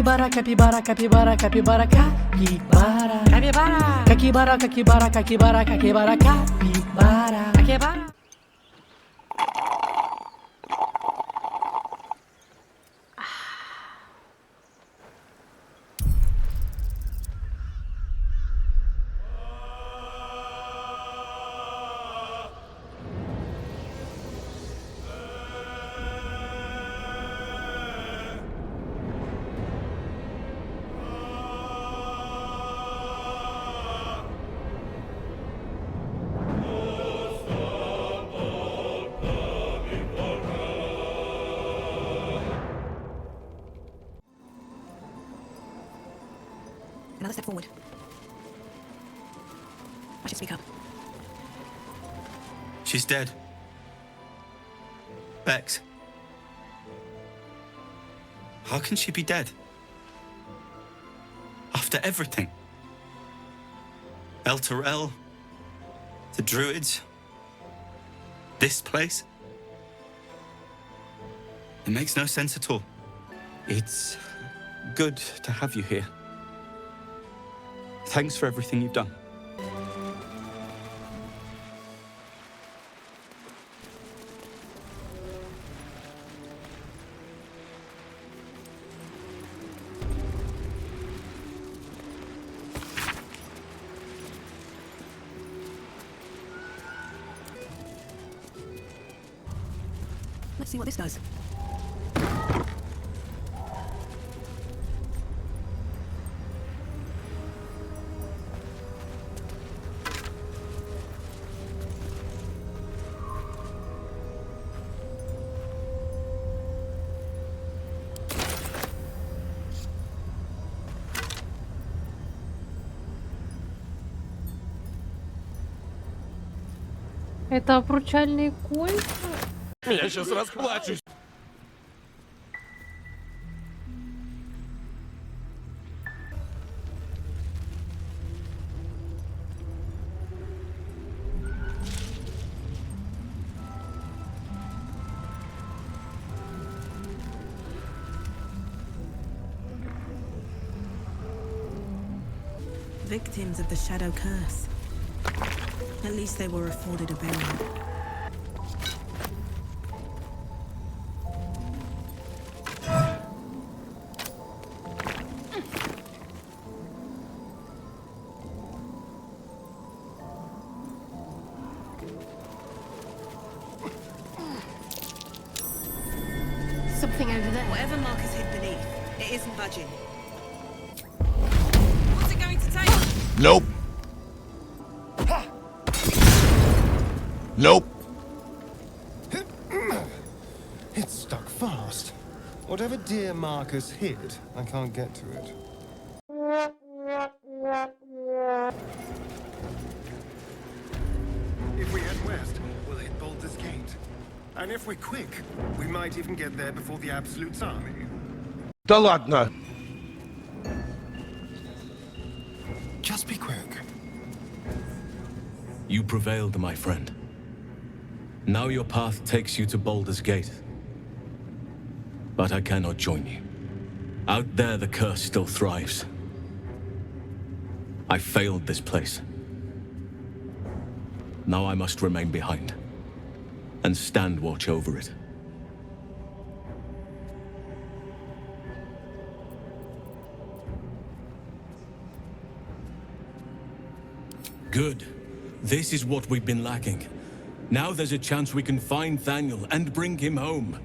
Капибара, капибара, капибара, капибара, капибара. Капибара. Какибара, какибара, какибара, какибара, капибара. Какибара. Another step forward. I should speak up. She's dead. Bex. How can she be dead? After everything. El Terrell, the Druids, this place. It makes no sense at all. It's good to have you here. Thanks for everything you've done. Let's see what this does. Это обручальные кольца? Я сейчас расплачусь. Victims of the shadow curse. At least they were afforded a burial. Something over there. Whatever Marcus hid beneath, it isn't budging. What's it going to take? Nope. Nope. It's stuck fast. Whatever dear Marcus hid, I can't get to it. If we head west, we'll hit Baldur's Gate. And if we're quick, we might even get there before the Absolute's army. Да ладно. Just be quick. You prevailed, my friend. Now your path takes you to Baldur's Gate. But I cannot join you. Out there, the curse still thrives. I failed this place. Now I must remain behind and stand watch over it. Good. This is what we've been lacking. Now there's a chance we can find Thaniel and bring him home.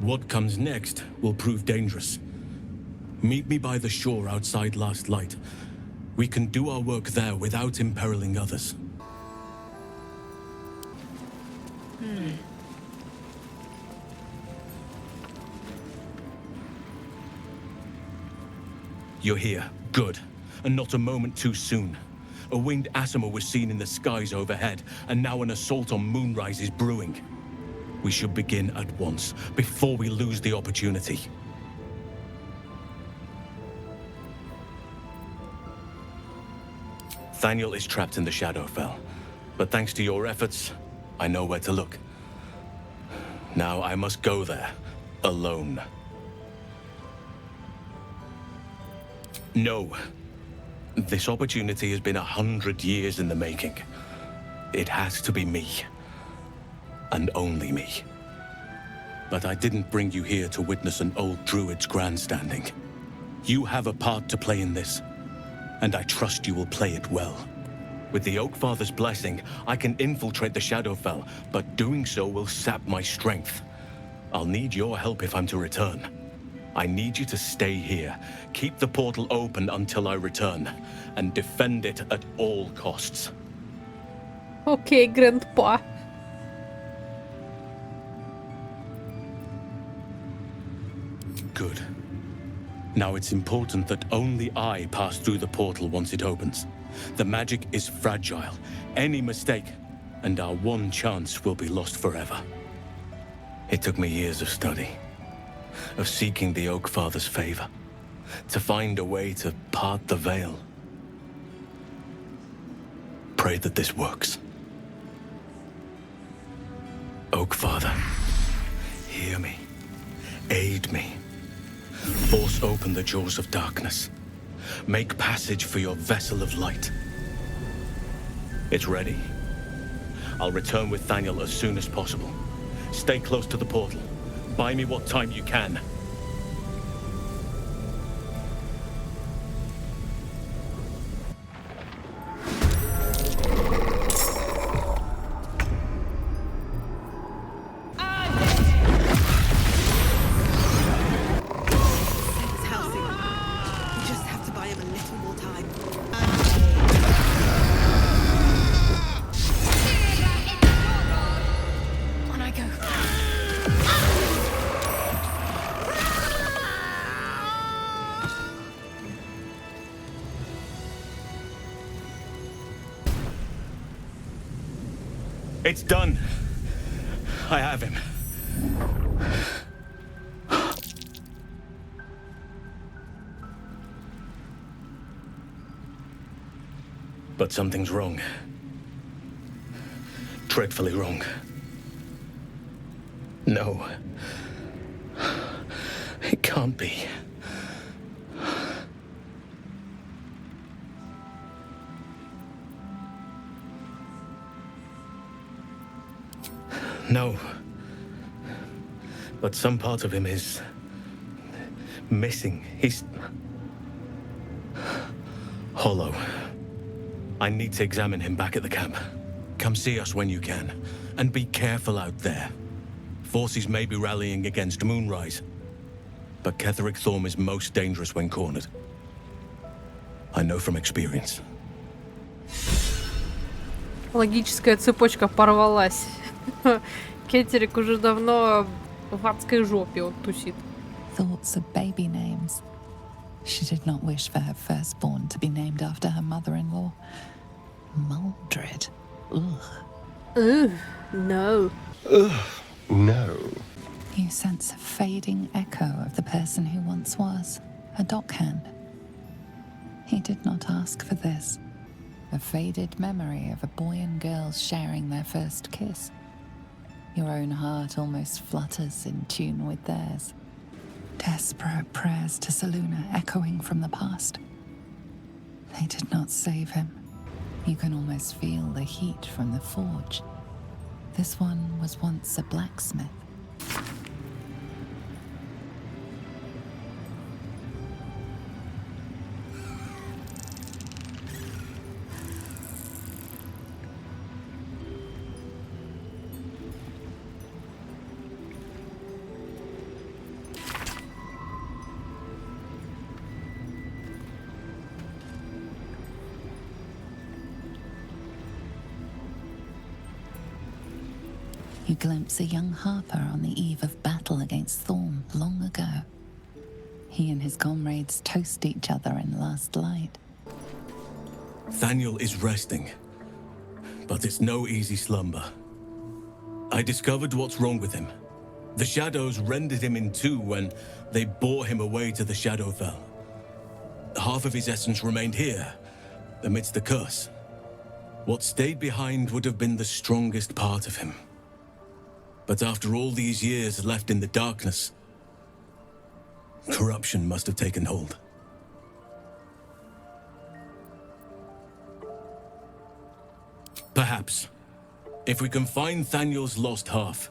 What comes next will prove dangerous. Meet me by the shore outside Last Light. We can do our work there without imperiling others. You're here. Good. And not a moment too soon. A winged Asimo was seen in the skies overhead, and now an assault on Moonrise is brewing. We should begin at once, before we lose the opportunity. Thaniel is trapped in the Shadowfell, but thanks to your efforts, I know where to look. Now I must go there, alone. No. This opportunity has been 100 years in the making. It has to be me. And only me. But I didn't bring you here to witness an old druid's grandstanding. You have a part to play in this, and I trust you will play it well. With the Oakfather's blessing, I can infiltrate the Shadowfell, but doing so will sap my strength. I'll need your help if I'm to return. I need you to stay here, keep the portal open until I return, and defend it at all costs. Окей, Грэндпа. Good. Now it's important that only I pass through the portal once it opens. The magic is fragile. Any mistake, and our one chance will be lost forever. It took me years of study, of seeking the Oakfather's favor, to find a way to part the veil. Pray that this works. Oakfather, hear me. Aid me. Force open the jaws of darkness. Make passage for your vessel of light. It's ready. I'll return with Thaniel as soon as possible. Stay close to the portal. Buy me what time you can. Thanks, Halsin. We just have to buy him a little more time. On I go. It's done. I have him. But something's wrong. Dreadfully wrong. No. It can't be. No. But some part of him is missing. He's hollow. I need to examine him back at the camp. Come see us when you can. And be careful out there. Forces may be rallying against Moonrise. But Ketheric Thorm is most dangerous when cornered. I know from experience. Логическая цепочка порвалась. Кеттерик уже давно в адской жопе он тусит. Thoughts of baby names. She did not wish for her firstborn to be named after her mother-in-law. Maldred. Ugh. Ugh, no. No. You sense a fading echo of the person who once was, a dockhand. He did not ask for this. A faded memory of a boy and girl sharing their first kiss. Your own heart almost flutters in tune with theirs. Desperate prayers to Selûne echoing from the past. They did not save him. You can almost feel the heat from the forge. This one was once a blacksmith. You glimpse a young harper on the eve of battle against Thorm long ago. He and his comrades toast each other in last light. Thaniel is resting, but it's no easy slumber. I discovered what's wrong with him. The shadows rendered him in two when they bore him away to the Shadowfell. Half of his essence remained here, amidst the curse. What stayed behind would have been the strongest part of him. But after all these years left in the darkness, corruption must have taken hold. Perhaps. If we can find Thaniel's lost half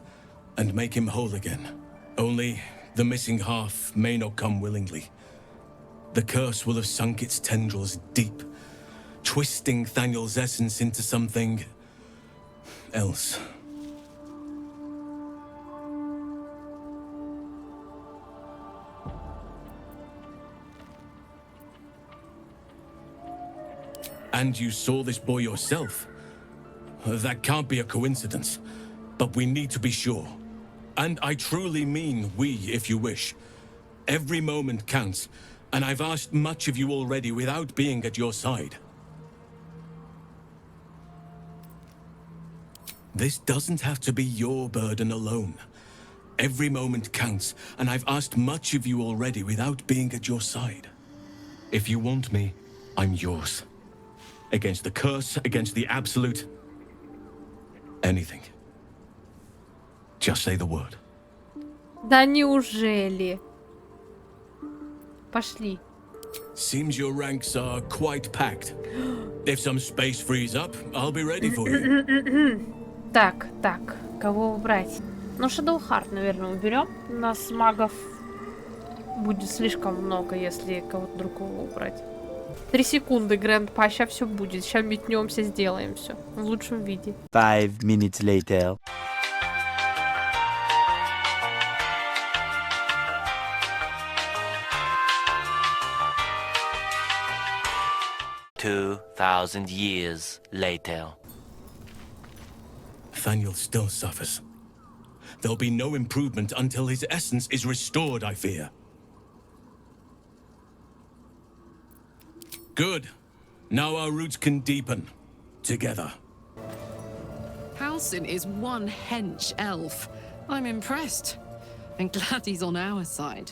and make him whole again. Only the missing half may not come willingly. The curse will have sunk its tendrils deep, twisting Thaniel's essence into something else. And you saw this boy yourself? That can't be a coincidence, but we need to be sure. And I truly mean we, if you wish. Every moment counts, and I've asked much of you already without being at your side. This doesn't have to be your burden alone. Every moment counts, and I've asked much of you already without being at your side. If you want me, I'm yours. Against the curse, against the absolute... anything. Just say the word. Да неужели? Пошли. Seems your ranks are quite packed. If some space frees up, I'll be ready for you. Так, кого убрать? Ну, Shadow Heart, наверное, уберем. У нас магов будет слишком много, если кого-то другого убрать. 3 секунды, Грэндпа, сейчас все будет. Сейчас метнемся, сделаем все. В лучшем виде. 5 minutes later. $2,000 years later. Thaniel still suffers. There'll be no improvement until his essence is restored, I fear. Good. Now our roots can deepen. Together. Halsin is one hench elf. I'm impressed. And glad he's on our side.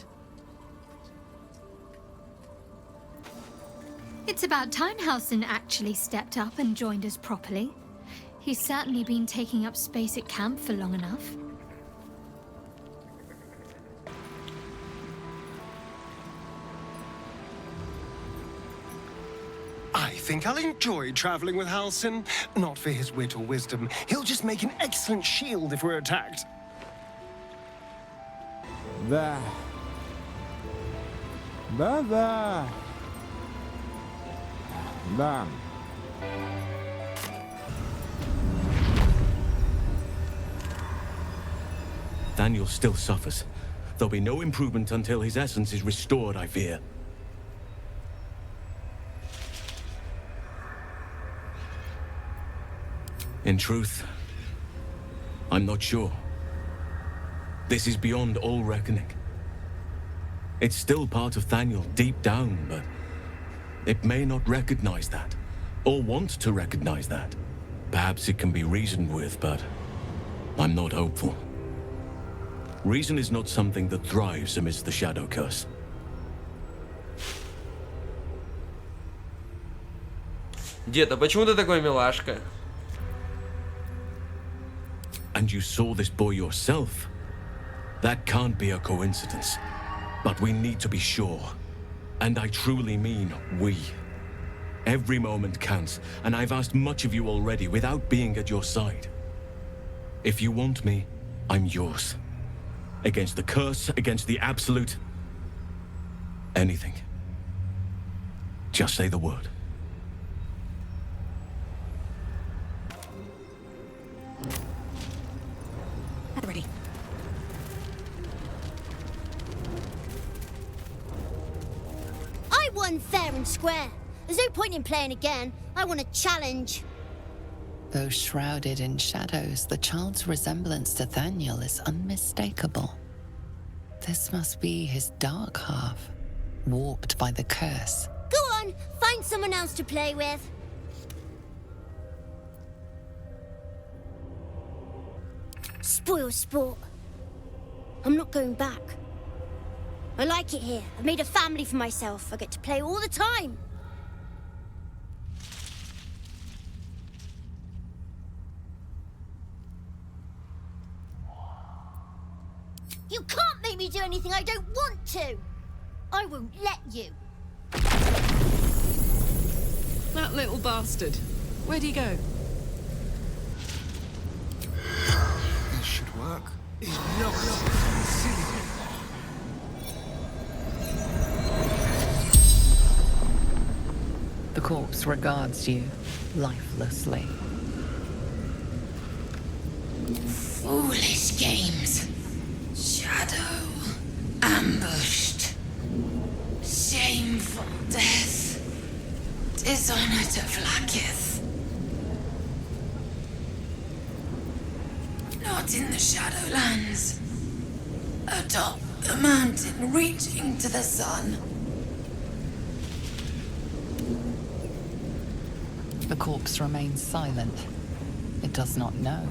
It's about time Halsin actually stepped up and joined us properly. He's certainly been taking up space at camp for long enough. I think I'll enjoy traveling with Halsин. Not for his wit or wisdom. He'll just make an excellent shield if we're attacked. Да. Да. Да. Thaniel still suffers. There'll be no improvement until his essence is restored, I fear. In truth, I'm not sure. This is beyond all reckoning. It's still part of Thaniel deep down, but it may not recognize that, or want to recognize that. Perhaps it can be reasoned with, but I'm not hopeful. Reason is not something that thrives amidst the shadow curse. Дед, а почему ты такой милашка? And you saw this boy yourself? That can't be a coincidence. But we need to be sure. And I truly mean we. Every moment counts, and I've asked much of you already without being at your side. If you want me, I'm yours. Against the curse, against the absolute... anything. Just say the word. Ready. I won fair and square. There's no point in playing again. I want a challenge. Though shrouded in shadows, the child's resemblance to Thaniel is unmistakable. This must be his dark half, warped by the curse. Go on, find someone else to play with. Spoil sport. I'm not going back. I like it here. I've made a family for myself. I get to play all the time. You can't make me do anything I don't want to. I won't let you. That little bastard. Where'd he go? work is not silly. The corpse regards you lifelessly. Foolish games. Shadow. Ambushed. Shameful death. Dishonor to Vlaakith. Not in the Shadowlands. Atop the mountain reaching to the sun. The corpse remains silent. It does not know.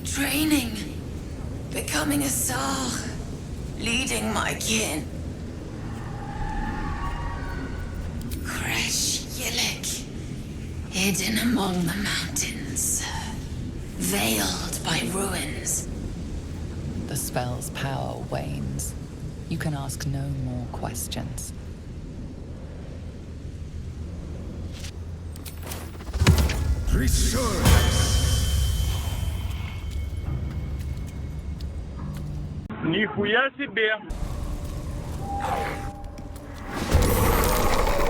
Training. Becoming a Sar. Leading my kin. Kresh Yillik. Hidden among the mountains. Veiled by ruins. The spell's power wanes. You can ask no more questions. Нихуя себе!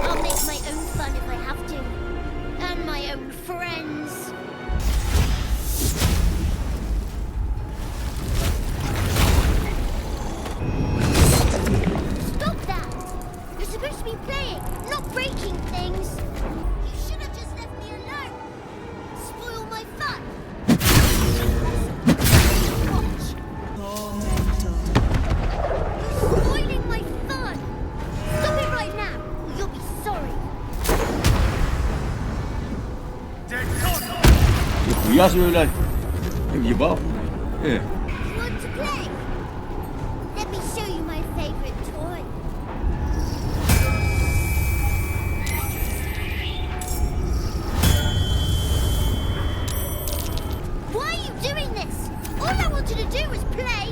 I'll make my own fun if I have to. And my own friends. Stop that! You're supposed to be playing, not breaking things. You should have just left me alone. Spoil my fun. Watch. You're spoiling my fun. Stop it right now, or you'll be sorry. Нихуя себе, блядь! Ебал? You want to play? Let me show you my favorite toy. Why are you doing this? All I wanted to do was play.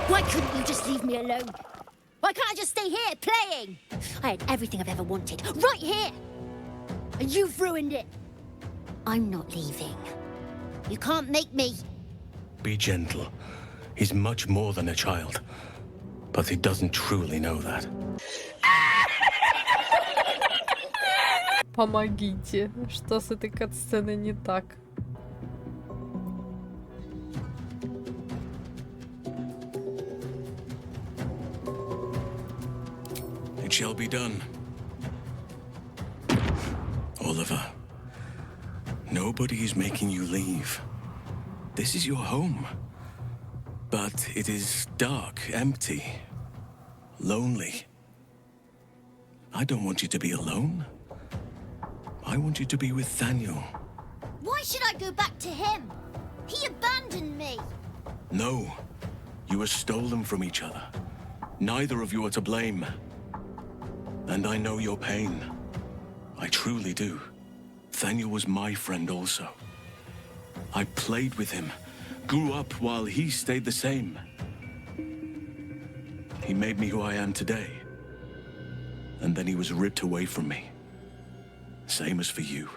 Why couldn't you just leave me alone? Why can't I just stay here playing? I had everything I've ever wanted, right here. And you've ruined it. I'm not leaving. You can't make me. Be gentle. He's much more than a child. But he doesn't truly know that. Помогите. Что с этой катсценой не так? It shall be done. Oliver, nobody is making you leave. This is your home. But it is dark, empty, lonely. I don't want you to be alone. I want you to be with Thaniel. Why should I go back to him? He abandoned me. No, you were stolen from each other. Neither of you are to blame. And I know your pain. I truly do. Thaniel was my friend also. I played with him, grew up while he stayed the same. He made me who I am today. And then he was ripped away from me. Same as for you.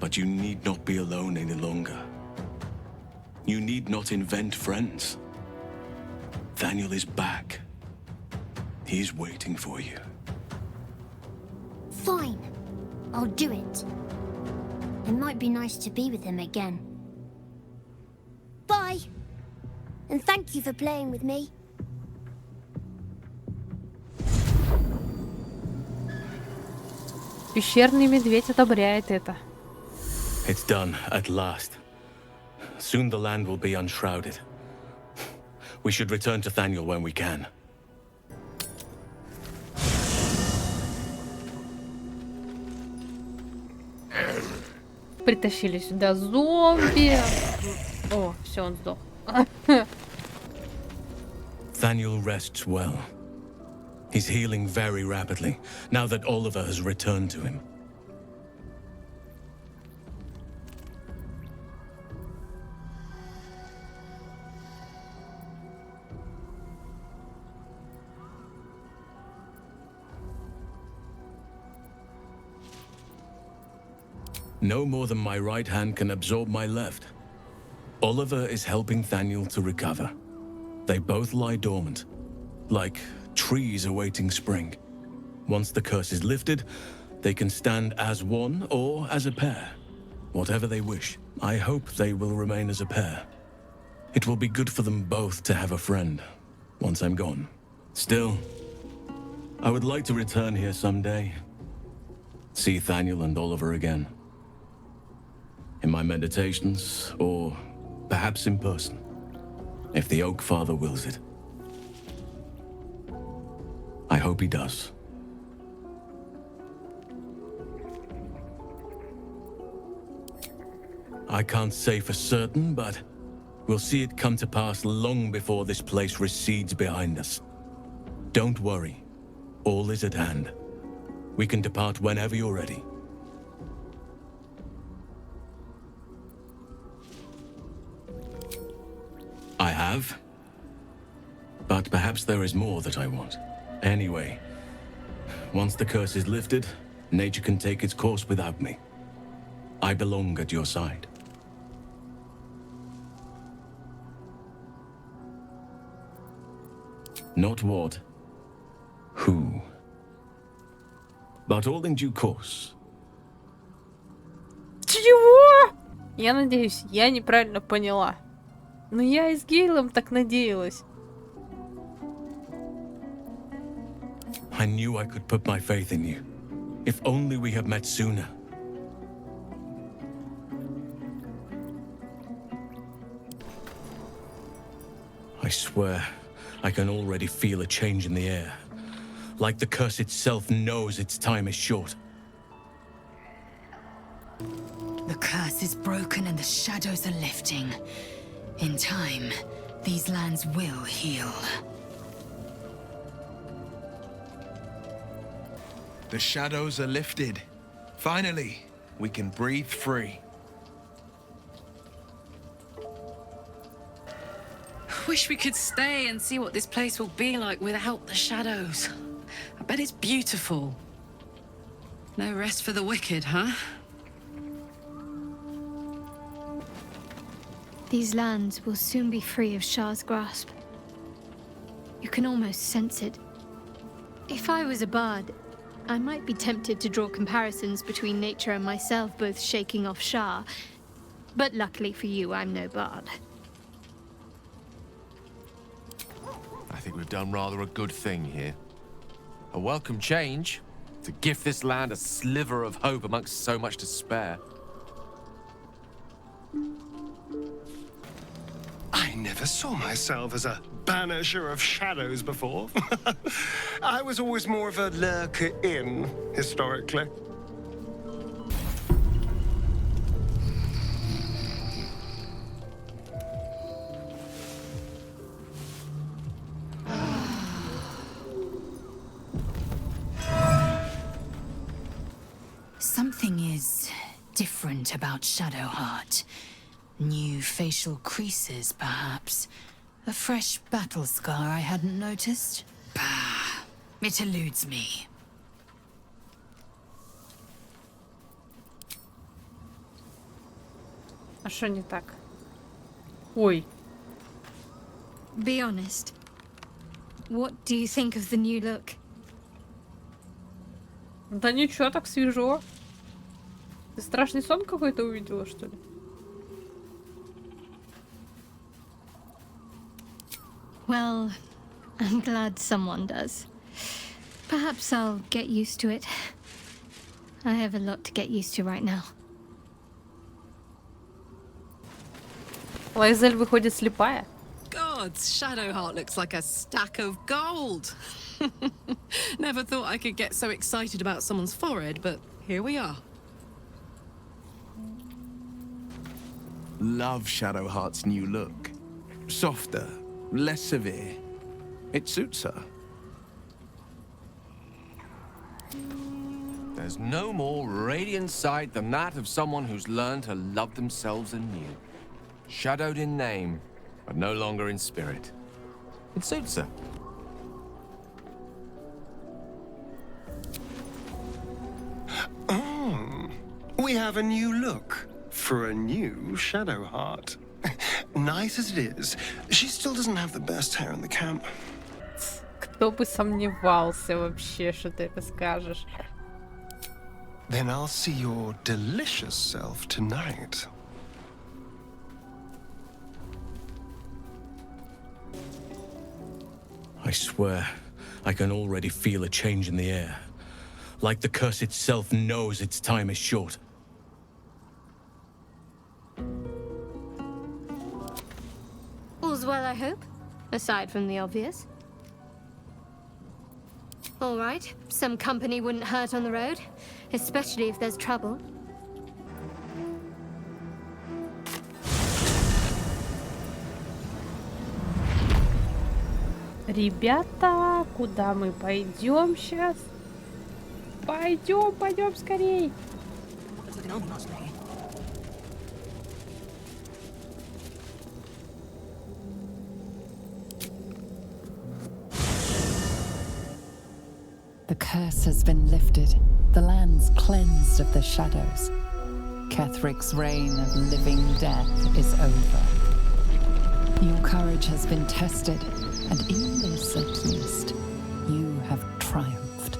But you need not be alone any longer. You need not invent friends. Thaniel is back. He's waiting for you. Fine. I'll do it. It might be nice to be with him again. Bye. And thank you for playing with me. Пещерный медведь одобряет это. It's done, at last. Soon the land will be unshrouded. We should return to Thaniel when we can. Притащили сюда зомби. О, все, он сдох. Thaniel rests well. He's healing very rapidly, now that Oliver has returned to him. No more than my right hand can absorb my left. Oliver is helping Thaniel to recover. They both lie dormant, like trees awaiting spring. Once the curse is lifted, they can stand as one or as a pair. Whatever they wish. I hope they will remain as a pair. It will be good for them both to have a friend, once I'm gone. Still, I would like to return here someday. See Thaniel and Oliver again. In my meditations, or perhaps in person, if the Oak Father wills it. I hope he does. I can't say for certain, but we'll see it come to pass long before this place recedes behind us. Don't worry. All is at hand. We can depart whenever you're ready. I have. But perhaps there is more that I want. Anyway, once the curse is lifted, nature can take its course without me. I belong at your side. Not what, who. But all in due course. Чего? Я надеюсь, я неправильно поняла. Но я и с Гейлом так надеялась. I knew I could put my faith in you. If only we had met sooner. I swear, I can already feel a change in the air. Like the curse itself knows its time is short. The curse is broken and the shadows are lifting. In time, these lands will heal. The shadows are lifted. Finally, we can breathe free. Wish we could stay and see what this place will be like without the shadows. I bet it's beautiful. No rest for the wicked, huh? These lands will soon be free of Shah's grasp. You can almost sense it. If I was a bard, I might be tempted to draw comparisons between nature and myself, both shaking off Shah. But luckily for you, I'm no bard. I think we've done rather a good thing here. A welcome change to give this land a sliver of hope amongst so much despair. I never saw myself as a banisher of shadows before. I was always more of a lurker-in, historically. Something is different about Shadowheart. New facial creases, perhaps. A fresh battle scar I hadn't noticed. Bah, it eludes me. А что не так? Ой. Be honest. What do you think of the new look? Да ничего, так свежо. Ты страшный сон какой-то увидела, что ли? Well, I'm glad someone does. Perhaps I'll get used to it. I have a lot to get used to right now. Лайзель выходит слепая. Gods, Shadowheart looks like a stack of gold. Never thought I could get so excited about someone's forehead, but here we are. Love Shadowheart's new look. Softer, less severe. It suits her. There's no more radiant sight than that of someone who's learned to love themselves anew. Shadowed in name, but no longer in spirit. It suits her. We have have a new look for a new shadow heart. Nice as it is, she still doesn't have the best hair in the camp. Кто бы сомневался вообще, что ты это скажешь. Then I'll see your delicious self tonight. I swear, I can already feel a change in the air. Like the curse itself knows its time is short. All's well, I hope, aside from the obvious. All right, some company wouldn't hurt on the road, especially if there's trouble. Ребята, куда мы пойдем сейчас? Пойдем скорей. The curse has been lifted. The land's cleansed of the shadows. Kethric's reign of living death is over. Your courage has been tested, and in this at least, you have triumphed.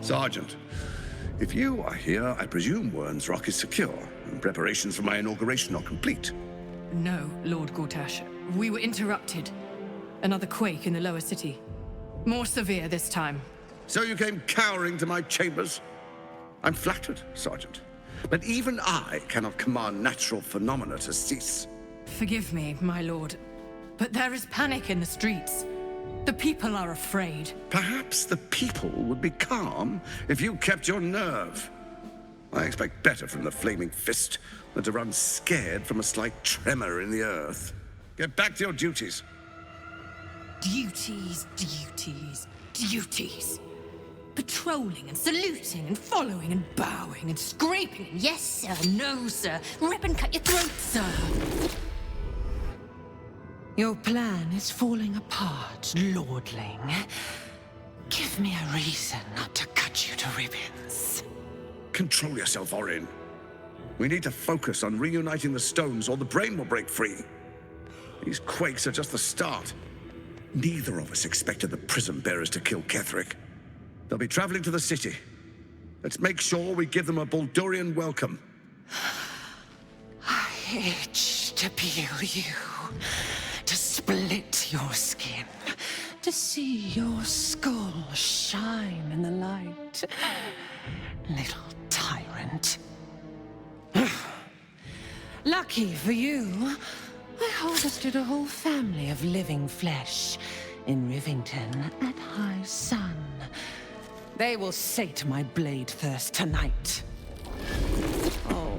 Sergeant, if you are here, I presume Wern's Rock is secure, and preparations for my inauguration are complete. No, Lord Gortash. We were interrupted. Another quake in the lower city. More severe this time. So you came cowering to my chambers? I'm flattered, Sergeant. But even I cannot command natural phenomena to cease. Forgive me, my lord, but there is panic in the streets. The people are afraid. Perhaps the people would be calm if you kept your nerve. I expect better from the flaming fist than to run scared from a slight tremor in the earth. Get back to your duties. Duties, duties, duties. Patrolling and saluting and following and bowing and scraping. Yes, sir. No, sir. Rip and cut your throat, sir. Your plan is falling apart, lordling. Give me a reason not to cut you to ribbons. Control yourself, Orin. We need to focus on reuniting the stones or the brain will break free. These quakes are just the start. Neither of us expected the prison bearers to kill Ketheric. They'll be traveling to the city. Let's make sure we give them a Baldurian welcome. I itch to peel you, to split your skin, to see your skull shine in the light. Little tyrant. Lucky for you, I harvested a whole family of living flesh in Rivington at high sun. They will sate my blade thirst tonight. Oh,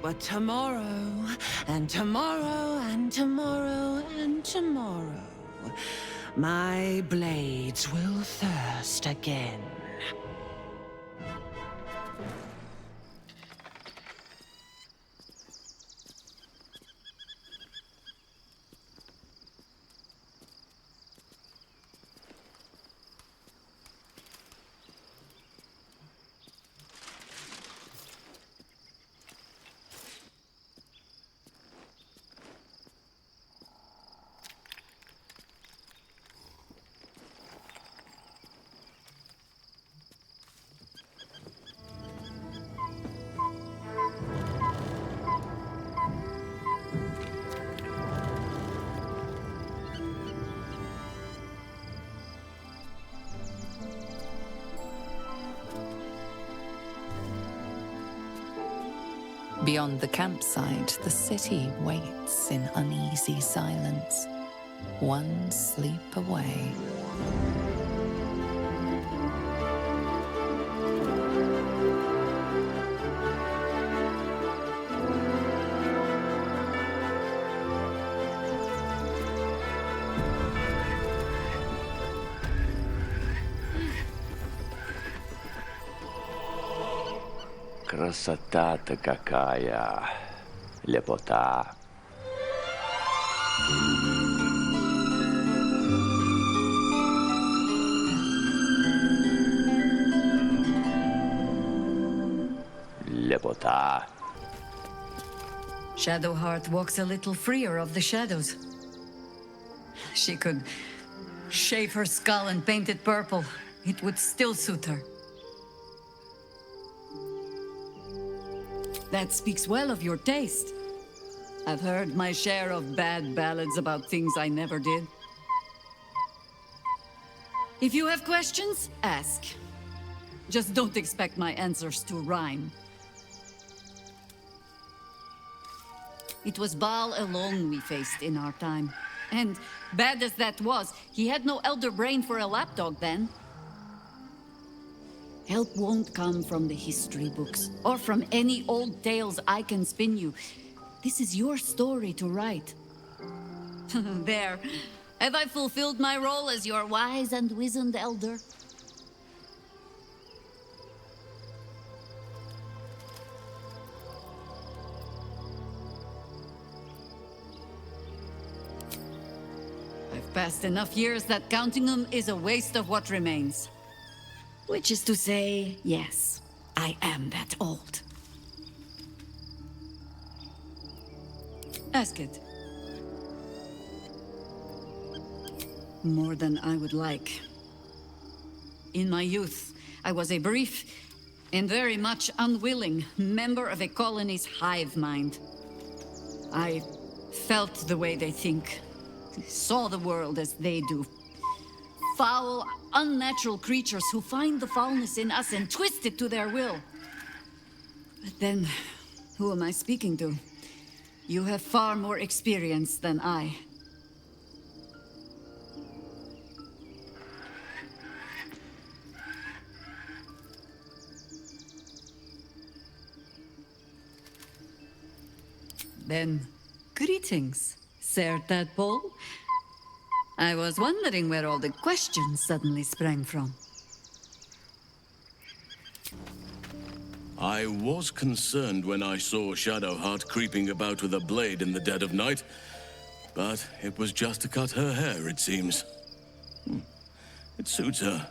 but tomorrow, and tomorrow, and tomorrow, and tomorrow, my blades will thirst again. Beyond the campsite, the city waits in uneasy silence, one sleep away. Красота-то какая, лепота. Лепота. Shadowheart walks a little freer of the shadows. She could shave her skull and paint it purple. It would still suit her. That speaks well of your taste. I've heard my share of bad ballads about things I never did. If you have questions, ask. Just don't expect my answers to rhyme. It was Baal alone we faced in our time. And bad as that was, he had no elder brain for a lapdog then. Help won't come from the history books, or from any old tales I can spin you. This is your story to write. There. Have I fulfilled my role as your wise and wizened elder? I've passed enough years that counting them is a waste of what remains. Which is to say, yes, I am that old. Ask it. More than I would like. In my youth, I was a brief and very much unwilling member of a colony's hive mind. I felt the way they think, saw the world as they do. Foul, unnatural creatures who find the foulness in us and twist it to their will. But then, who am I speaking to? You have far more experience than I. Then, greetings, Sir Tadpole. I was wondering where all the questions suddenly sprang from. I was concerned when I saw Shadowheart creeping about with a blade in the dead of night, but it was just to cut her hair, it seems. It suits her.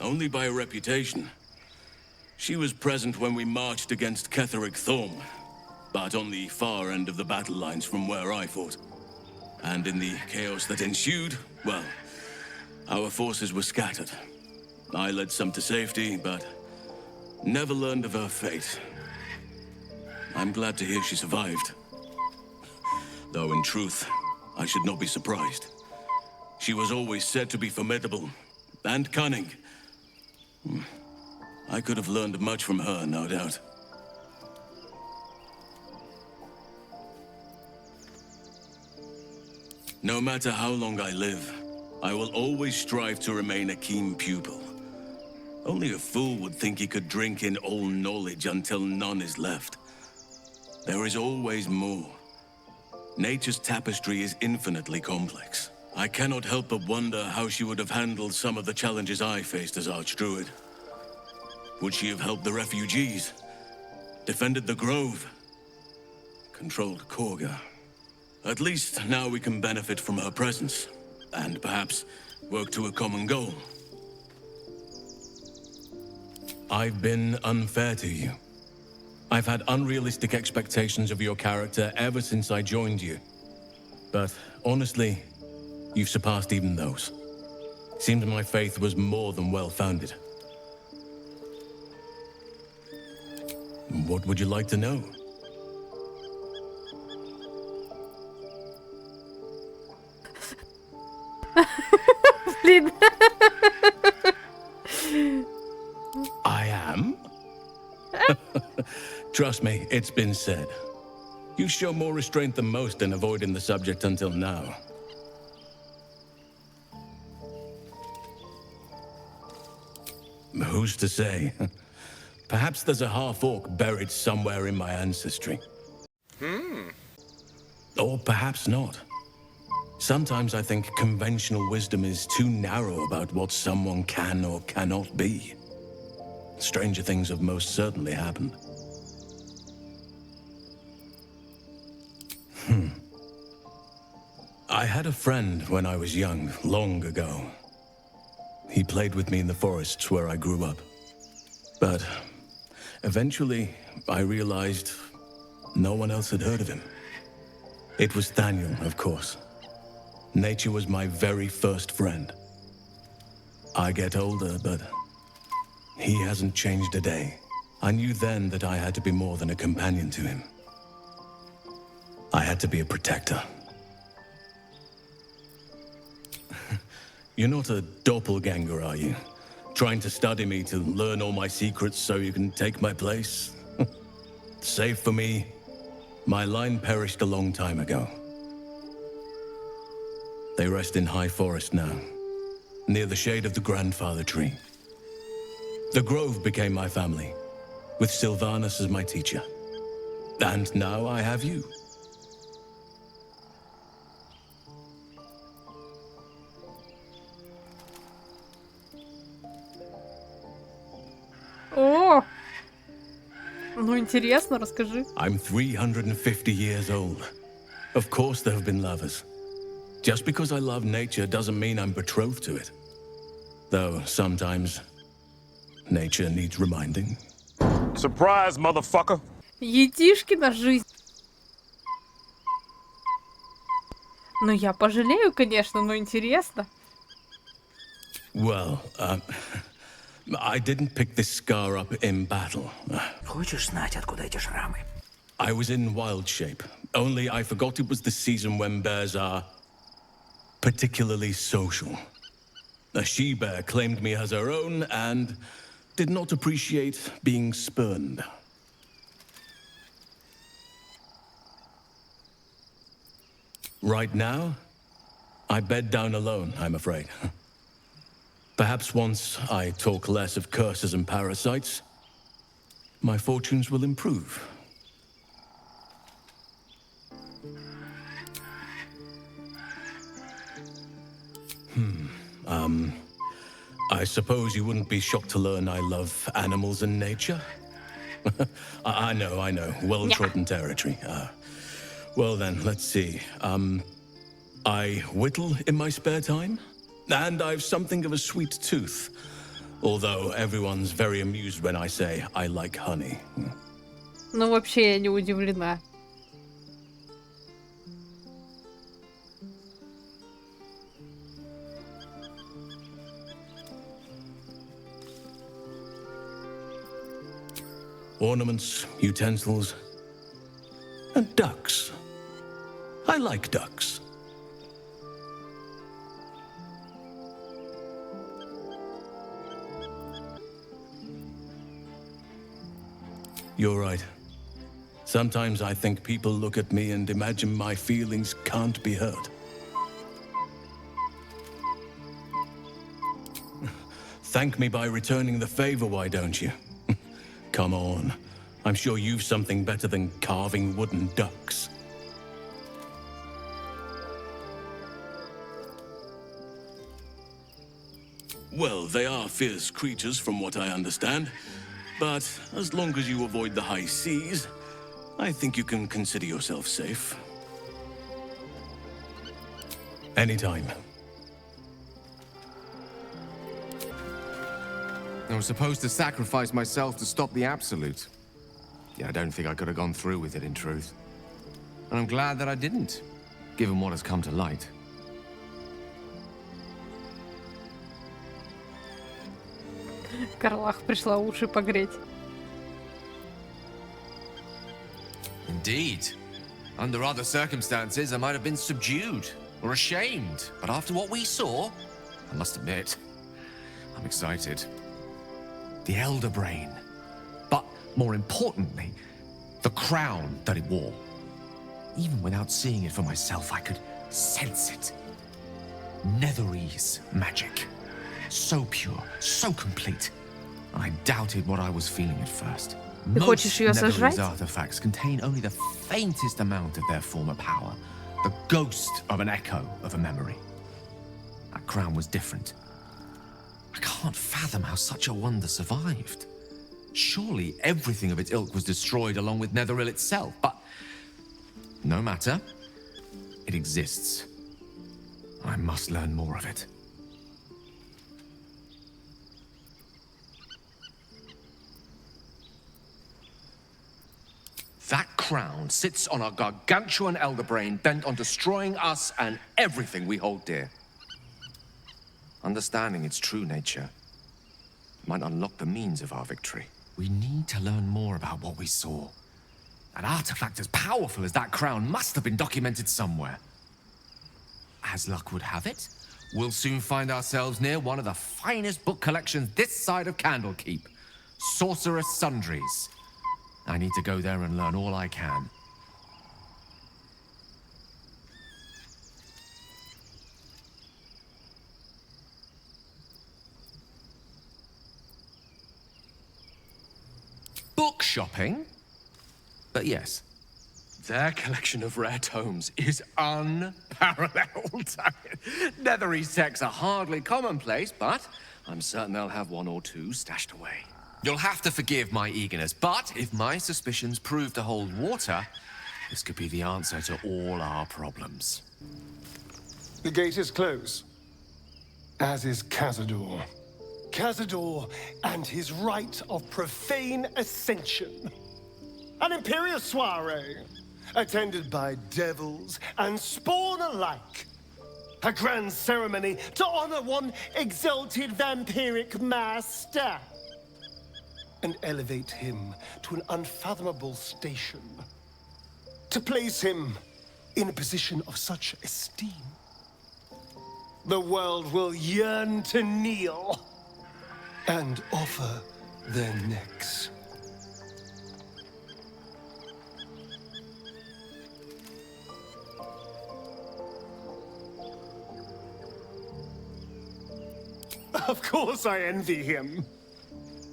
Only by reputation. She was present when we marched against Ketheric Thorm, but on the far end of the battle lines from where I fought. And in the chaos that ensued, well, our forces were scattered. I led some to safety, but never learned of her fate. I'm glad to hear she survived. Though in truth, I should not be surprised. She was always said to be formidable and cunning. I could have learned much from her, no doubt. No matter how long I live, I will always strive to remain a keen pupil. Only a fool would think he could drink in all knowledge until none is left. There is always more. Nature's tapestry is infinitely complex. I cannot help but wonder how she would have handled some of the challenges I faced as Archdruid. Would she have helped the refugees? Defended the Grove? Controlled Korga? At least now we can benefit from her presence, and perhaps work to a common goal. I've been unfair to you. I've had unrealistic expectations of your character ever since I joined you. But honestly, you've surpassed even those. Seems my faith was more than well-founded. What would you like to know? Блин. I am? Trust me, it's been said. You show more restraint than most in avoiding the subject until now. Who's to say? Perhaps there's a half-orc buried somewhere in my ancestry. Or perhaps not. Sometimes I think conventional wisdom is too narrow about what someone can or cannot be. Stranger things have most certainly happened. I had a friend when I was young, long ago. He played with me in the forests where I grew up. But eventually, I realized no one else had heard of him. It was Thaniel, of course. Nature was my very first friend. I get older, but he hasn't changed a day. I knew then that I had to be more than a companion to him. I had to be a protector. You're not a doppelganger, are you? Trying to study me to learn all my secrets so you can take my place? Save for me, my line perished a long time ago. They rest in high forest now, near the shade of the grandfather tree. The grove became my family, with Sylvanus as my teacher. And now I have you. О! Ну, интересно, расскажи. I'm 350 years old. Of course there have been lovers. Just because I love nature doesn't mean I'm betrothed to it. Though sometimes nature needs reminding. Surprise, motherfucker! Етишкина жизнь. Ну, я пожалею, конечно, но интересно. Well, I didn't pick this scar up in battle. Хочешь знать, откуда эти шрамы? I was in wild shape. Only I forgot it was the season when bears are particularly social. A she-bear claimed me as her own and did not appreciate being spurned. Right now, I bed down alone, I'm afraid. Perhaps once I talk less of curses and parasites, my fortunes will improve. I suppose you wouldn't be shocked to learn I love animals and nature? I know. Well-trodden territory. Well then, let's see. I whittle in my spare time, and I've something of a sweet tooth. Although everyone's very amused when I say I like honey. Ну, вообще, я не удивлена. Ornaments, utensils, and ducks. I like ducks. You're right. Sometimes I think people look at me and imagine my feelings can't be hurt. Thank me by returning the favor, why don't you? Come on. I'm sure you've something better than carving wooden ducks. Well, they are fierce creatures from what I understand. But as long as you avoid the high seas, I think you can consider yourself safe. Anytime. I was supposed to sacrifice myself to stop the Absolute. Yeah, I don't think I could have gone through with it, in truth. And I'm glad that I didn't, given what has come to light. Карлах пришла уши погреть. Indeed. Under other circumstances, I might have been subdued or ashamed. But after what we saw, I must admit, I'm excited. The Elder Brain. more importantly, the crown that it wore. Even without seeing it for myself, I could sense it. Netherese magic. So pure, so complete. I doubted what I was feeling at first. Most Netherese artifacts contain only the faintest amount of their former power. The ghost of an echo of a memory. That crown was different. I can't fathom how such a wonder survived. Surely everything of its ilk was destroyed along with Netheril itself, but no matter. It exists. I must learn more of it. That crown sits on a gargantuan elder brain bent on destroying us and everything we hold dear. Understanding its true nature might unlock the means of our victory. We need to learn more about what we saw. An artifact as powerful as that crown must have been documented somewhere. As luck would have it, we'll soon find ourselves near one of the finest book collections this side of Candlekeep. Sorcerous Sundries. I need to go there and learn all I can. Book shopping? But yes, their collection of rare tomes is unparalleled. Netherese texts are hardly commonplace, but I'm certain they'll have one or two stashed away. You'll have to forgive my eagerness, but if my suspicions prove to hold water, this could be the answer to all our problems. The gate is closed, as is Cazador. Cazador and his rite of profane ascension. An imperial soiree, attended by devils and spawn alike. A grand ceremony to honor one exalted vampiric master. And elevate him to an unfathomable station. To place him in a position of such esteem. The world will yearn to kneel and offer their necks. Of course I envy him.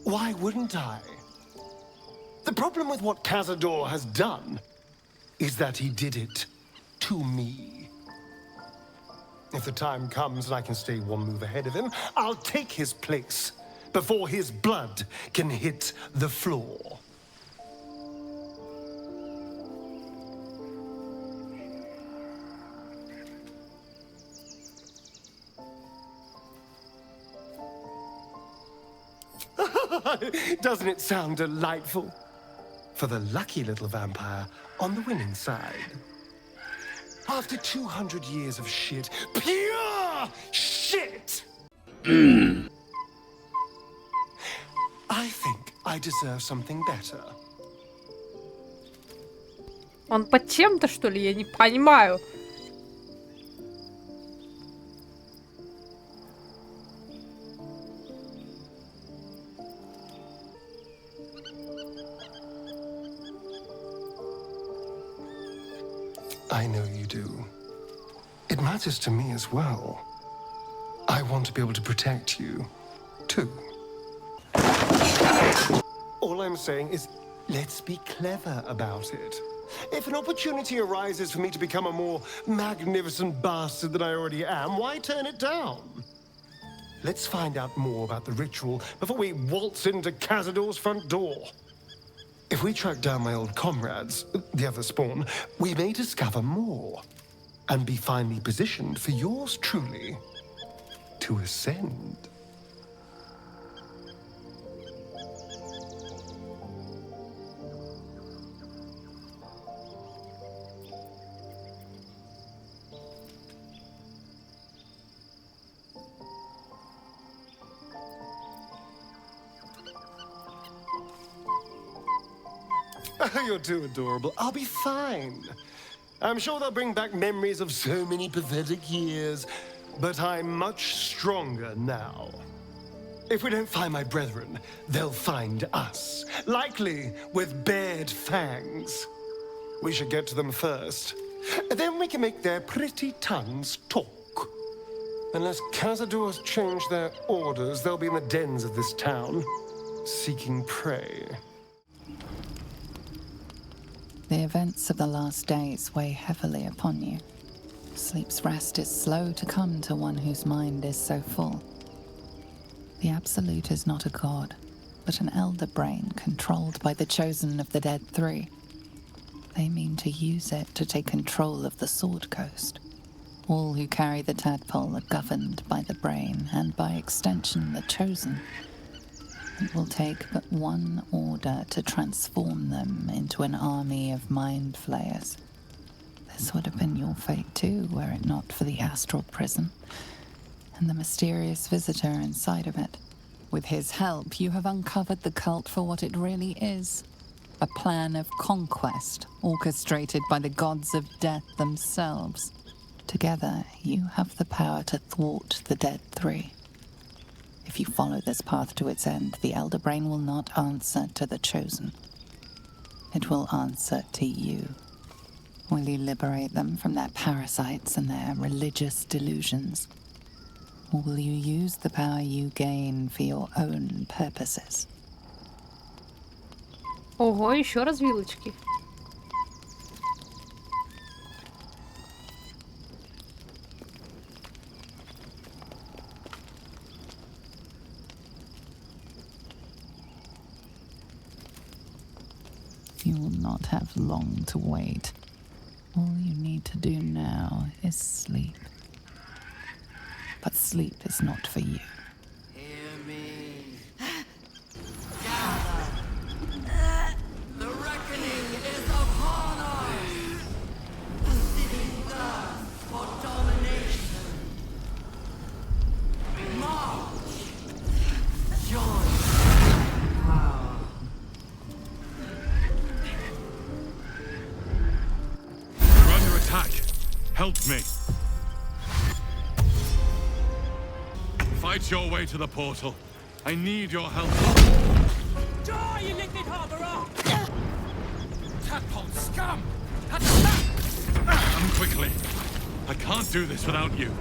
Why wouldn't I? The problem with what Cazador has done is that he did it to me. If the time comes and I can stay one move ahead of him, I'll take his place before his blood can hit the floor. Doesn't it sound delightful? For the lucky little vampire on the winning side. After 200 years of shit, pure shit! I think I deserve something better. Он под чем-то, что ли? Я не понимаю. I know you do. It matters to me as well. I want to be able to protect you, too. All I'm saying is, let's be clever about it. If an opportunity arises for me to become a more magnificent bastard than I already am, why turn it down? Let's find out more about the ritual before we waltz into Cazador's front door. If we track down my old comrades, the other spawn, we may discover more and be finally positioned for yours truly to ascend. You're too adorable. I'll be fine. I'm sure they'll bring back memories of so many pathetic years, but I'm much stronger now. If we don't find my brethren, they'll find us. Likely with bared fangs. We should get to them first. Then we can make their pretty tongues talk. Unless Cazadors change their orders, they'll be in the dens of this town, seeking prey. The events of the last days weigh heavily upon you. Sleep's rest is slow to come to one whose mind is so full. The Absolute is not a god, but an elder brain controlled by the chosen of the Dead Three. They mean to use it to take control of the Sword Coast. All who carry the tadpole are governed by the brain, and by extension the chosen. It will take but one order to transform them into an army of mind flayers. This would have been your fate too, were it not for the astral prison and the mysterious visitor inside of it. With his help, you have uncovered the cult for what it really is. A plan of conquest, orchestrated by the gods of death themselves. Together, you have the power to thwart the Dead Three. If you follow this path to its end, the Elder Brain will not answer to the Chosen. It will answer to you. Will you liberate them from their parasites and their religious delusions? Or will you use the power you gain for your own purposes? Ого, еще развилочки. You will not have long to wait. All you need to do now is sleep. But sleep is not for you. Hear me. Gather. The reckoning is upon us. The city thirsts for domination. March. Join power. We're under attack. Help me. Fight your way to the portal. I need your help. Die, you liquid harborer! Tadpole scum! Come quickly. I can't do this without you.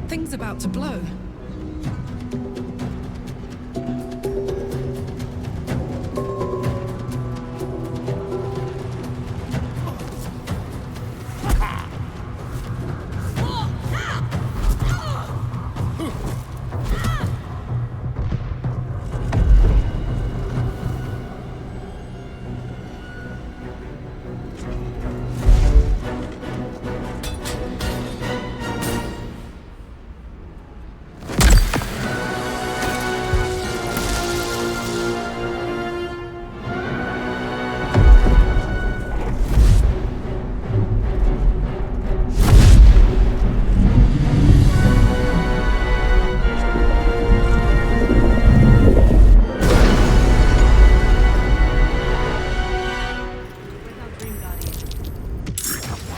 Thing's about to blow.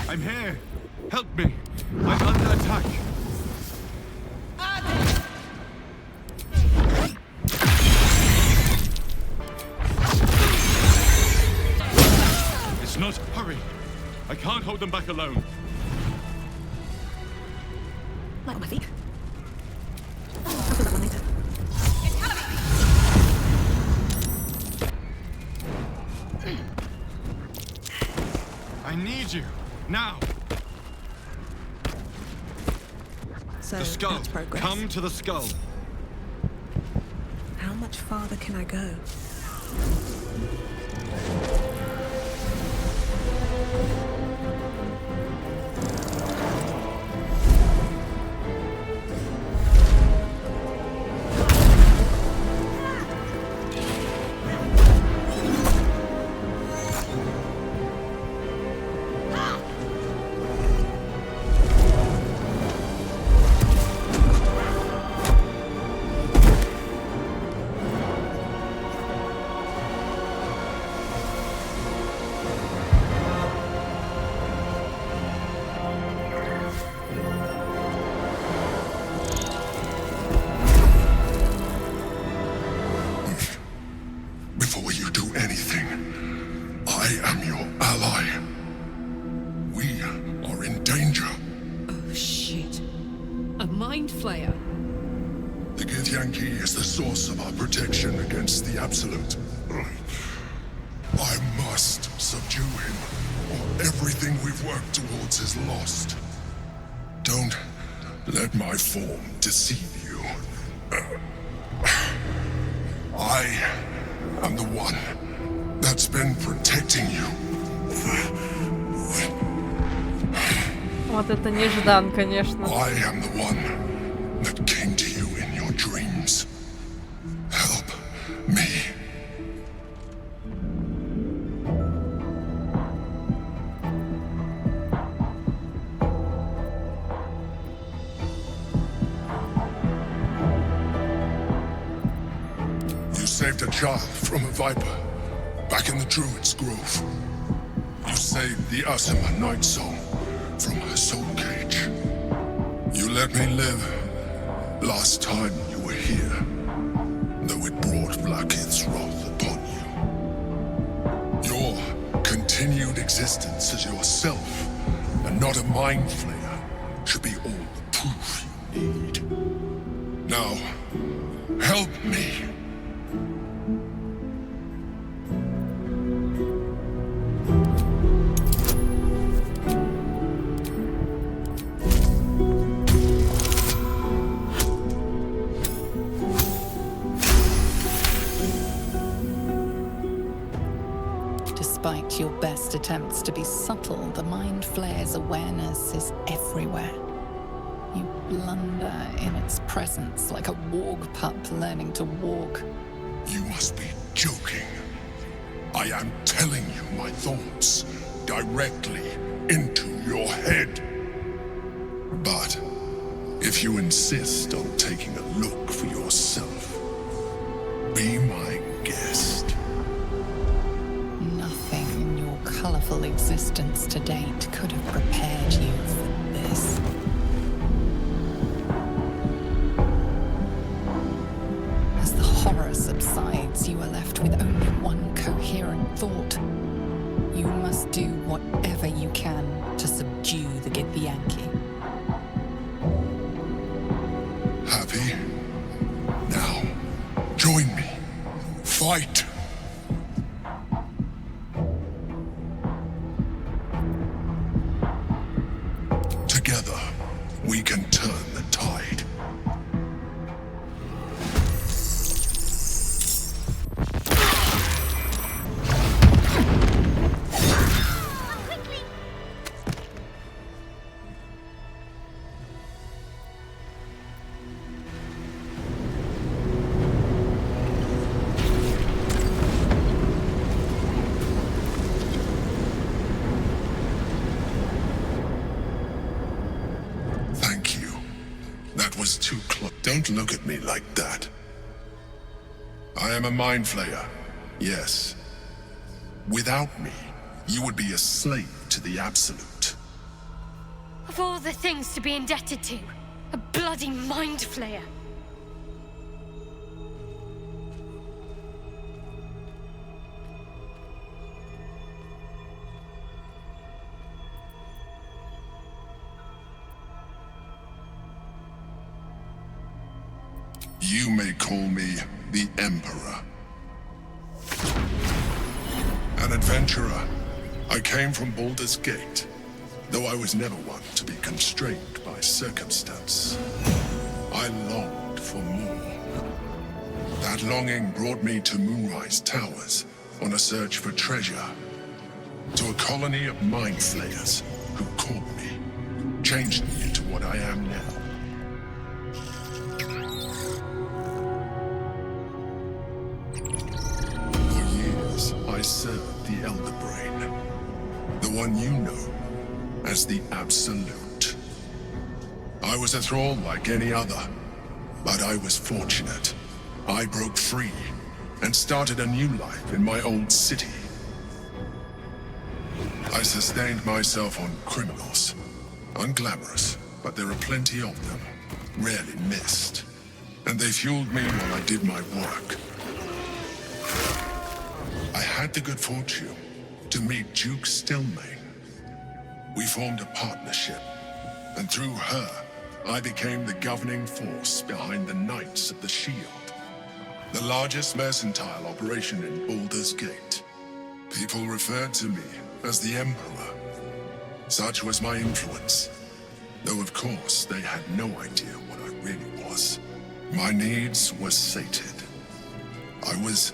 I'm here. Help me. I'm under attack. It's not. Hurry. I can't hold them back alone. Light on my feet. I need you. Now. So The skull. that's progress. Come to the skull. How much farther can I go? mind flayer. The Githyanki is the source of our protection against the Absolute. I must subdue him, or everything we've worked towards is lost. Don't let my form deceive you. I am the one that's been protecting you. Вот это неждан, конечно. I am the one that came to you in your dreams. Help me. You saved a child from a viper back in the Druid's Grove. You saved the Asima Night Soul from her soul cage. You let me live last time you were here, though it brought Blackhead's wrath upon you. Your continued existence as yourself, and not a mind flayer, should be all the proof you need. Now, help me. Despite your best attempts to be subtle, the Mind Flayer's awareness is everywhere. You blunder in its presence like a warg pup learning to walk. You must be joking. I am telling you my thoughts directly into your head. But if you insist on taking a look for yourself, be my guest. Nothing in your colorful existence to date could have prepared you for this. As the horror subsides, you are left with only one coherent thought. You must do whatever you can to subdue the Githyanki. Happy? Now, join me. Fight! Together, we can turn the tide. Thank you. That was too close. Don't look at me like that. I am a mind flayer, yes. Without me, you would be a slave to the Absolute. Of all the things to be indebted to, a bloody mind flayer. You may call me the Emperor. An adventurer, I came from Baldur's Gate, though I was never one to be constrained by circumstance. I longed for more. That longing brought me to Moonrise Towers on a search for treasure, to a colony of mind flayers who caught me, changed me into what I am now. I served the Elder Brain, the one you know as the Absolute. I was a thrall like any other, but I was fortunate. I broke free and started a new life in my old city. I sustained myself on criminals, unglamorous, but there are plenty of them, rarely missed, and they fueled me while I did my work. I had the good fortune to meet Duke Stillmain. We formed a partnership, and through her, I became the governing force behind the Knights of the Shield, the largest mercantile operation in Baldur's Gate. People referred to me as the Emperor. Such was my influence, though of course they had no idea what I really was. My needs were sated. I was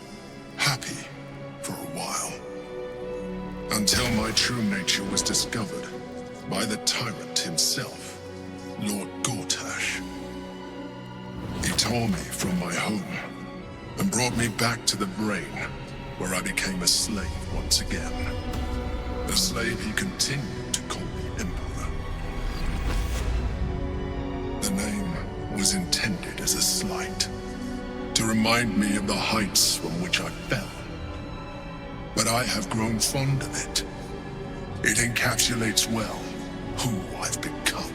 happy for a while, until my true nature was discovered by the tyrant himself, Lord Gortash. He tore me from my home and brought me back to the brain, where I became a slave once again. A slave he continued to call me Emperor. The name was intended as a slight, to remind me of the heights from which I fell. But I have grown fond of it. It encapsulates well who I've become.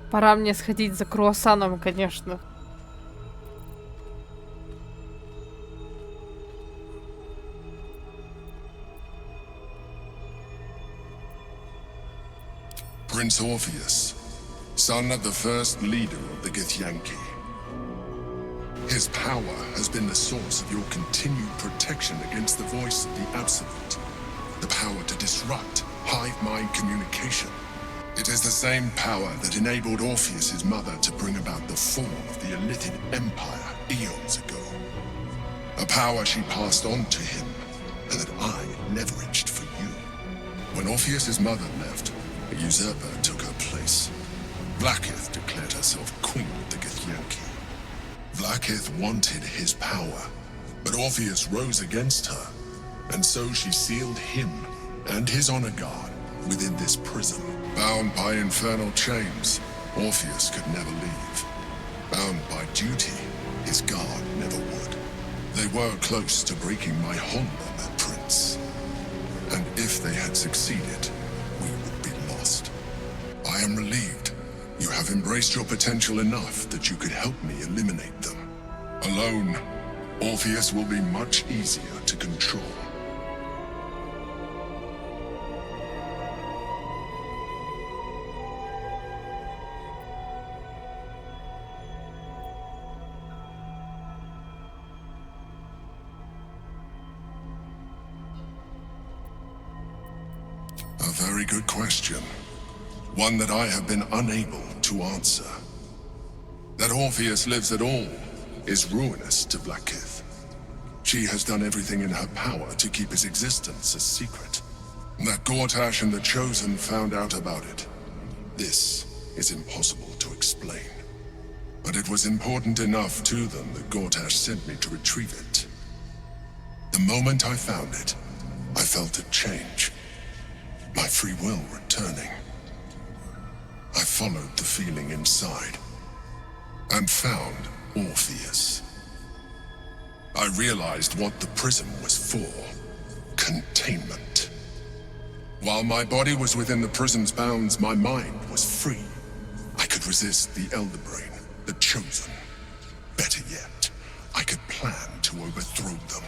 Пора мне сходить за круассаном, конечно. Prince Orpheus, son of the first leader of the Githyanki. His power has been the source of your continued protection against the voice of the Absolute. The power to disrupt hive mind communication. It is the same power that enabled Orpheus's mother to bring about the fall of the Elitid Empire eons ago. A power she passed on to him, and that I leveraged for you. When Orpheus's mother left, a usurper took her place. Vlaakith declared herself queen of the Githyanki. Vlaakith wanted his power, but Orpheus rose against her, and so she sealed him and his honor guard within this prison. Bound by infernal chains, Orpheus could never leave. Bound by duty, his guard never would. They were close to breaking my hold on that prince. And if they had succeeded, we would be lost. I am relieved. You have embraced your potential enough that you could help me eliminate them. Alone, Orpheus will be much easier to control. A very good question. One that I have been unable to answer. That Orpheus lives at all is ruinous to Vlaakith. She has done everything in her power to keep his existence a secret. That Gortash and the Chosen found out about it. This is impossible to explain. But it was important enough to them that Gortash sent me to retrieve it. The moment I found it, I felt it change. My free will returning. I followed the feeling inside and found Orpheus. I realized what the prison was for. Containment. While my body was within the prison's bounds, my mind was free. I could resist the Elder Brain, the Chosen. Better yet, I could plan to overthrow them.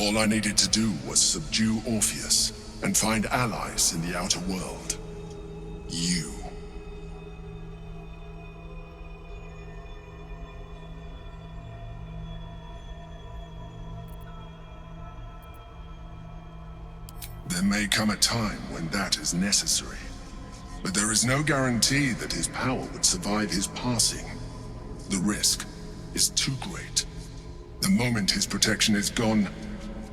All I needed to do was subdue Orpheus and find allies in the outer world. You. There may come a time when that is necessary, but there is no guarantee that his power would survive his passing. The risk is too great. The moment his protection is gone,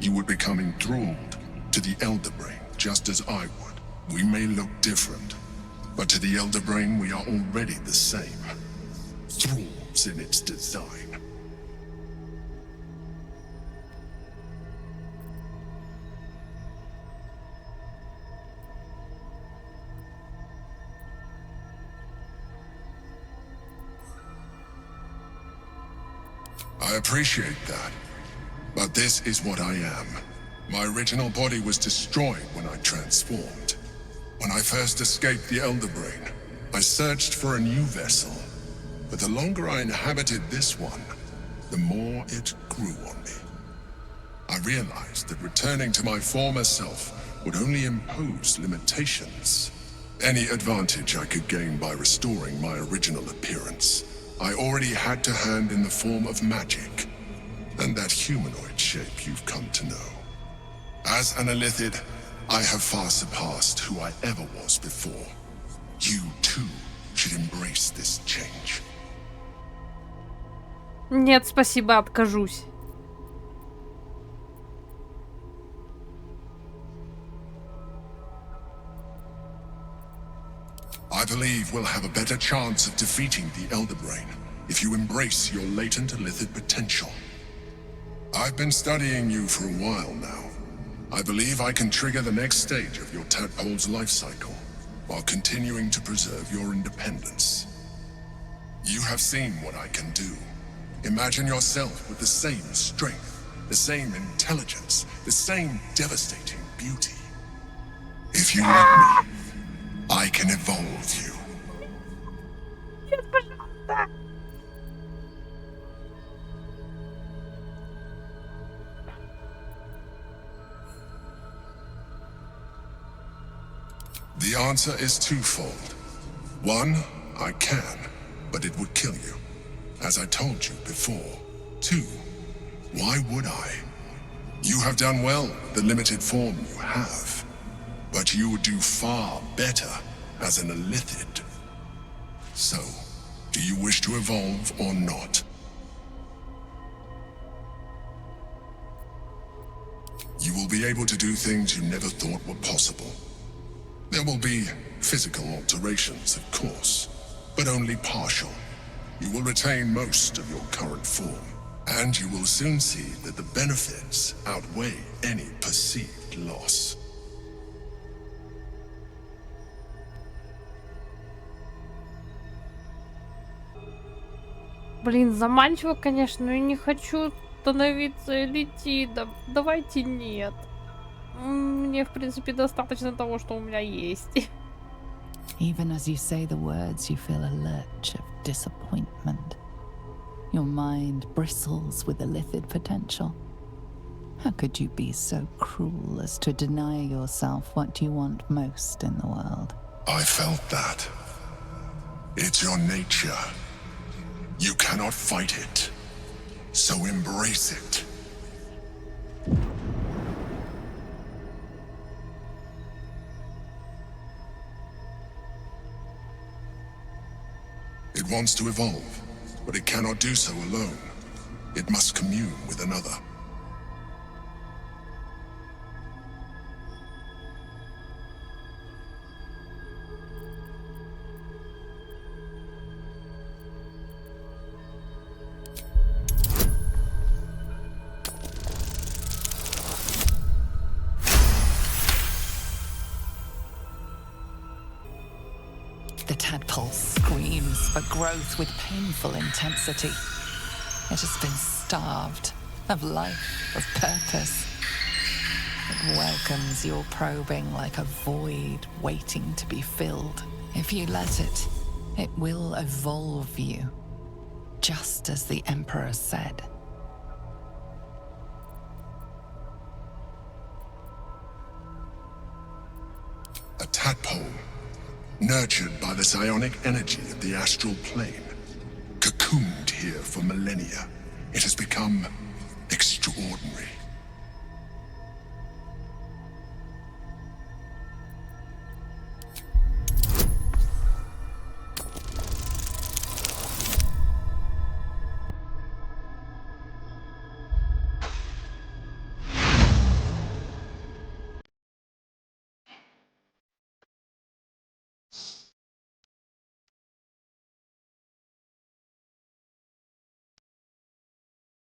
you would become enthralled to the Elder Brain, just as I would. We may look different, but to the Elder Brain we are already the same. Thralls in its design. I appreciate that, but this is what I am. My original body was destroyed when I transformed. When I first escaped the Elder Brain, I searched for a new vessel, but the longer I inhabited this one, the more it grew on me. I realized that returning to my former self would only impose limitations. Any advantage I could gain by restoring my original appearance, I already had to hand in the form of magic, and that humanoid shape you've come to know. As an Illithid, I have far surpassed who I ever was before. You, too, should embrace this change. Нет, спасибо, откажусь. I believe we'll have a better chance of defeating the Elder Brain if you embrace your latent Illithid potential. I've been studying you for a while now. I believe I can trigger the next stage of your tadpole's life cycle while continuing to preserve your independence. You have seen what I can do. Imagine yourself with the same strength, the same intelligence, the same devastating beauty. If you let me, I can evolve you. The answer is twofold. One, I can, but it would kill you, as I told you before. Two, why would I? You have done well with the limited form you have, but you would do far better as an Illithid. So, do you wish to evolve or not? You will be able to do things you never thought were possible. There will be physical alterations, of course, but only partial. You will retain most of your current form, and you will soon see that the benefits outweigh any perceived loss. Блин, заманчиво, конечно, но я не хочу становиться элитидом. Давайте нет. Мне, в принципе, достаточно того, что у меня есть. Even as you say the words, you feel a lurch of disappointment. Your mind bristles with Illithid potential. How could you be so cruel as to deny yourself what you want most in the world? I felt that. It's your nature. You cannot fight it, so embrace it. It wants to evolve, but it cannot do so alone. It must commune with another. The tadpole screams for growth with painful intensity. It has been starved of life, of purpose. It welcomes your probing like a void waiting to be filled. If you let it, it will evolve you, just as the Emperor said. A tadpole, nurtured by the psionic energy of the astral plane, cocooned here for millennia. It has become extraordinary.